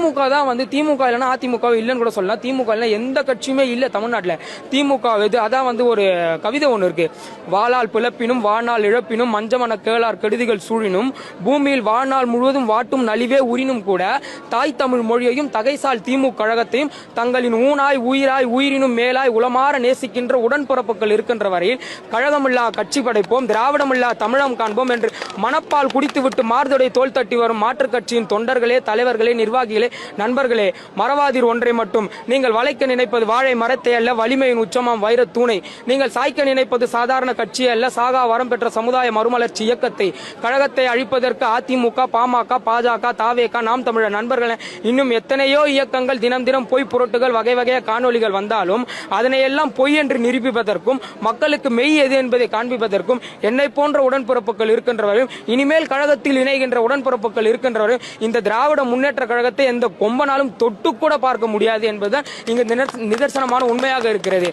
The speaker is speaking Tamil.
திமுக தான் வந்து திமுக இல்லைன்னா அதிமுக இல்லைன்னு கூட சொல்லலாம். திமுக இல்லைன்னா எந்த கட்சியுமே இல்லை தமிழ்நாட்டில். திமுக இது அதான் வந்து ஒரு கவிதை ஒன்று இருக்கு. வாளால் பிளப்பினும் வாழ்நாள் இழப்பினும் மஞ்சமன கேளார் கெடுதிகள் சூழினும் பூமியில் வாழ்நாள் முழுவதும் வாட்டும் நலிவே உரினும் கூட தாய் தமிழ் மொழியையும் தகைசால் திமுக கழகத்தையும் தங்களின் ஊனாய் உயிராய் உயிரினும் மேலாய் உளமாற நேசிக்கின்ற உடன்பிறப்புகள் இருக்கின்ற வரையில் கழகமில்லா கட்சி படைப்போம், திராவிடமில்லா தமிழம் காண்போம் என்று மனப்பால் குடித்துவிட்டு மார்தொடை தோல் தட்டி வரும் மாற்றுக் கட்சியின் தொண்டர்களே, தலைவர்களே, நிர்வாகிகளே, நண்பர்களே, மறவாதீர் ஒன்றை மட்டும். நீங்கள் வளைக்க நினைப்பது வாழை மரத்தை அல்ல, வலிமையின் உச்சமாம் வைரத் தூணை. நீங்கள் சாய்க்க நினைப்பது சாதாரண கட்சி அல்ல, சாகா வரம் பெற்ற சமுதாய மறுமலர்ச்சி இயக்கத்தை. கழகத்தை அழிப்பதற்கு அதிமுக, பாமக, பாஜக, தாவேக, நாம் தமிழர் நண்பர்கள் இன்னும் எத்தனையோ இயக்கங்கள் தினம் தினம் பொய் புரட்டுகள் வகை வகைய காணொலிகள் வந்தாலும் அதனையெல்லாம் பொய் என்று நிரூபிப்பதற்கும் மக்களுக்கு மெய் எது என்பதை காண்பிப்பதற்கும் என்னை போன்ற உடன்பிறப்புகள் இருக்கின்றவரையும் இனிமேல் கழகத்தில் இணைகின்ற உடன்பிறப்புகள் இருக்கின்றவரையும் இந்த திராவிட முன்னேற்ற கழகத்தை எந்த கொம்பனாலும் தொட்டு கூட பார்க்க முடியாது என்பதுதான் இங்கு நிதர்சனமான உண்மையாக இருக்கிறது.